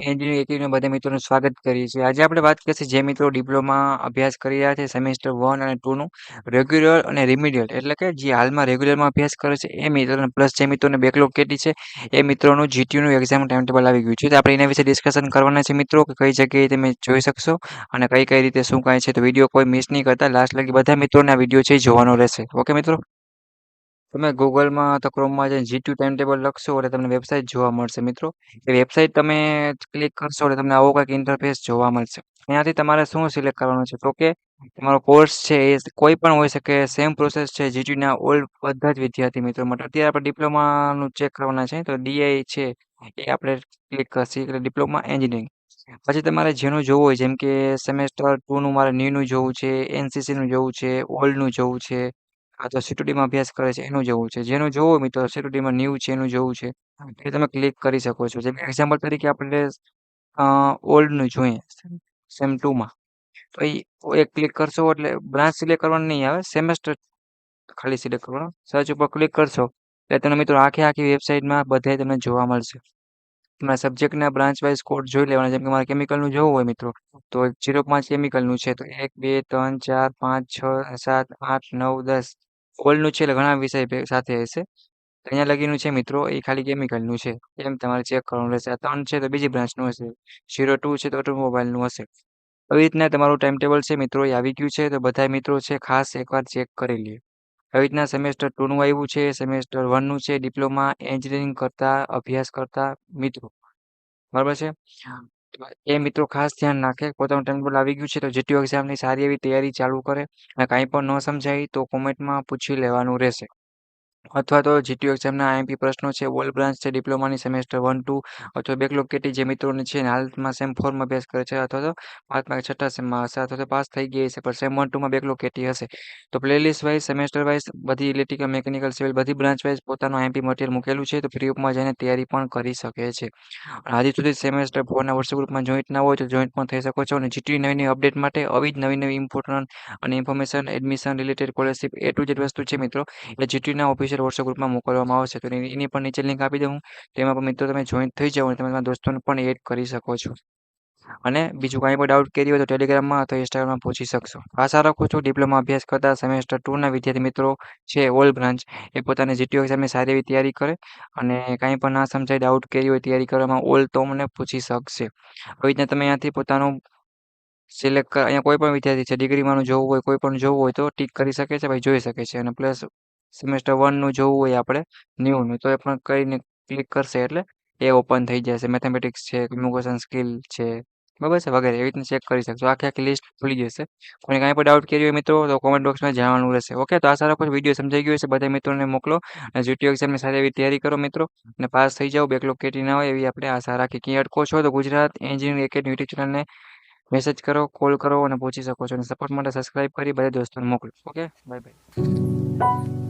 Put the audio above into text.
Engineering એકેડમીમાં બધા મિત્રોનું સ્વાગત કરીએ છીએ. આજે આપણે વાત કરીશું જે મિત્રો ડિપ્લોમા અભ્યાસ કરી રહ્યા છે સેમેસ્ટર 1 અને 2 નું રેગ્યુલર અને રિમિડિયલ એટલે કે જે હાલમાં રેગ્યુલરમાં અભ્યાસ કરે છે એ મિત્રોને પ્લસ જે મિત્રોને બેકલોગ કેટલી છે એ મિત્રોનું જીટીયુનું એક્ઝામ ટાઈમ ટેબલ આવી ગયું છે. તો આપણે એના વિશે ડિસ્કશન કરવાના છે મિત્રો કે કઈ જગ્યાએ તમે જોઈ શકશો અને કઈ રીતે શું કાંઈ છે. તો વિડીયો કોઈ મિસ નહીં કરતા લાસ્ટ લગી બધા મિત્રોને આ વિડીયો છે એ જોવાનો રહેશે. ઓકે મિત્રો. તમે ગૂગલમાં અથવા ક્રોમમાં જઈને જીટીયુ ટાઈમ ટેબલ લખશો એટલે તમને વેબસાઇટ જોવા મળશે મિત્રો. એ વેબસાઇટ તમે ક્લિક કરશો એટલે તમને આવો કંઈક ઇન્ટરફેસ જોવા મળશે. ત્યાંથી તમારે શું સિલેક્ટ કરવાનું છે તો કે તમારો કોર્સ છે એ કોઈ પણ હોઈ શકે. સેમ પ્રોસેસ છે જીટીયુના ઓલ બધા જ વિદ્યાર્થી મિત્રો માટે. અત્યારે આપણે ડિપ્લોમાનું ચેક કરવાના છે તો ડીઆઈ છે એ આપણે ક્લિક કરશી એટલે ડિપ્લોમા એન્જિનિયરિંગ. પછી તમારે જેનું જોવું હોય જેમ કે સેમેસ્ટર 2 નું મારે ન્યૂનું જોવું છે, એનસીસીનું જોવું છે, ઓલ્ડનું જોવું છે, આ તો સીટીડીમાં અભ્યાસ કરે છે એનું જોવું છે. જેનું જોવું હોય મિત્રો સીટીડીમાં ન્યૂ છે એનું જોવું છે એ તમે ક્લિક કરી શકો છો. જેમ એક્ઝામ્પલ તરીકે આપણે ઓલ્ડનું જોઈએ સેમ 2 માં તો એક ક્લિક કરશો એટલે બ્રાન્ચ સિલેક્ટ કરવાનું નહીં આવે, સેમેસ્ટર ખાલી સિલેક્ટ કરવાનો. સર્ચ ઉપર ક્લિક કરશો એટલે તમને મિત્રો આખી વેબસાઇટમાં બધાય તમને જોવા મળશે. તમારા સબ્જેક્ટના બ્રાન્ચ વાઇઝ કોડ જોઈ લેવાના. જેમ કે મારે કેમિકલનું જોવું હોય મિત્રો તો 0.5 કેમિકલનું છે તો 1 2 3 4 5 6 7 8 9 10 ઓલ્ડનું છે એટલે ઘણા વિષય સાથે હશે. અહીંયા લગીનું છે મિત્રો એ ખાલી કેમિકલનું છે એમ તમારે ચેક કરવાનું રહેશે. આ 3 છે તો બીજી બ્રાન્ચનું હશે, 02 છે તો ઓટોમોબાઈલનું હશે. આવી રીતના તમારું ટાઈમ ટેબલ છે મિત્રો એ આવી ગયું છે તો બધા મિત્રો છે ખાસ એકવાર ચેક કરી લે. આવી રીતના સેમેસ્ટર 2 નું આવ્યું છે, સેમેસ્ટર 1 નું છે ડિપ્લોમા એન્જિનિયરિંગ કરતા અભ્યાસ કરતા મિત્રો, બરાબર છે. તો એ મિત્રો ખાસ ધ્યાન રાખે. પોતાનું ટાઈમ ટેબલ આવી ગયું છે તો જીટીયુ એક્ઝામની સારી એવી તૈયારી ચાલુ કરે અને કાંઈ પણ ન સમજાય તો કોમેન્ટમાં પૂછી લેવાનું રહેશે. અથવા તો જીટીયુ એક્ઝામના આઈએમપી પ્રશ્નો છે ઓલ બ્રાન્ચ છે ડિપ્લોમાની સેમેસ્ટર 1 2 અથવા બેકલોગ કેટી જે મિત્રોને છે ને હાલમાં સેમ 4 માં અભ્યાસ કરે છે અથવા તો 5મા કે 6ઠા સેમમાં હશે અથવા તો પાસ થઈ ગયા હશે પણ સેમ 1 2 માં બેકલોગ કેટી હશે તો પ્લેલિસ્ટ વાઇઝ સેમેસ્ટર વાઇઝ બધી ઇલેક્ટ્રિકલ મિકેનિકલ સિવિલ બધી બ્રાન્ચ વાઇઝ પોતાનું આઈએમપી મટીરિયલ મૂકેલું છે તો ફ્રી ઓફમાં જઈને તૈયારી પણ કરી શકે છે. હજી સુધી સેમેસ્ટર 4 ના વોટ્સએપ ગ્રુપમાં જોઈન્ટ ના હોય તો જોઈન્ટ પણ થઈ શકો છો અને જીટીયુ નવી અપડેટ માટે આવી જ નવી ઇમ્પોર્ટન્ટ અને information admission related scholarship A to Z વસ્તુ છે મિત્રો એટલે જીટીયુના ઓફિશિયલ વોટ્સએપ ગ્રુપમાં મોકલવામાં આવશે. તો એની પણ નીચે લિંક આપી દઉં તેમાં પણ મિત્રો તમે જોઈન્ટ થઈ જાઓ અને તમે તમારા દોસ્તોને પણ એડ કરી શકો છો. અને બીજું કાંઈ પણ ડાઉટ કેરી હોય તો ટેલિગ્રામમાં અથવા ઇન્સ્ટાગ્રામમાં પૂછી શકશો. આશા રાખું છું ડિપ્લોમા અભ્યાસ કરતા સેમેસ્ટર 2 ના વિદ્યાર્થી મિત્રો છે ઓલ બ્રાન્ચ એ પોતાની જીટીયુ એક્ઝામની સારી એવી તૈયારી કરે અને કાંઈ પણ ના સમજાય ડાઉટ કેરી હોય તૈયારી કરવામાં ઓલ તો મને પૂછી શકશે. આવી રીતના તમે અહીંયાથી પોતાનું સિલેક્ટ અહીંયા કોઈ પણ વિદ્યાર્થી છે ડિગ્રીમાંનું જોવું હોય કોઈ પણ જોવું હોય તો ટિક કરી શકે છે ભાઈ જોઈ શકે છે અને પ્લસ સેમેસ્ટર 1 નું જોવું હોય આપણે ન્યૂનું તો એ પણ કરીને ક્લિક કરશે એટલે એ ઓપન થઈ જશે. મેથેમેટિક્સ છે, કમ્યુનિકેશન સ્કિલ છે, બરાબર છે વગેરે એવી રીતના ચેક કરી શકશો. આખી લિસ્ટ ખુલી જશે. કોઈને કાંઈ પણ ડાઉટ કર્યો હોય મિત્રો તો કોમેન્ટ બોક્સમાં જણાવવાનું રહેશે. ઓકે તો આશા રાખું છું વિડીયો સમજાઈ ગયો હશે. બધા મિત્રોને મોકલો અને જીટીયુ એક્ઝામની સારી એવી તૈયારી કરો મિત્રો અને પાસ થઈ જાઓ. બેકલોગ કેટી ના હોય એવી આપણે આશા રાખીએ. ક્યાંય અટકો છો તો ગુજરાત એન્જિનિયરિંગ એકેડમી યુટ્યુબ ચેનલને મેસેજ કરો, કોલ કરો અને પૂછી શકો છો અને સપોર્ટ માટે સબસ્ક્રાઇબ કરી બધા દોસ્તોને મોકલો. Okay bye bye.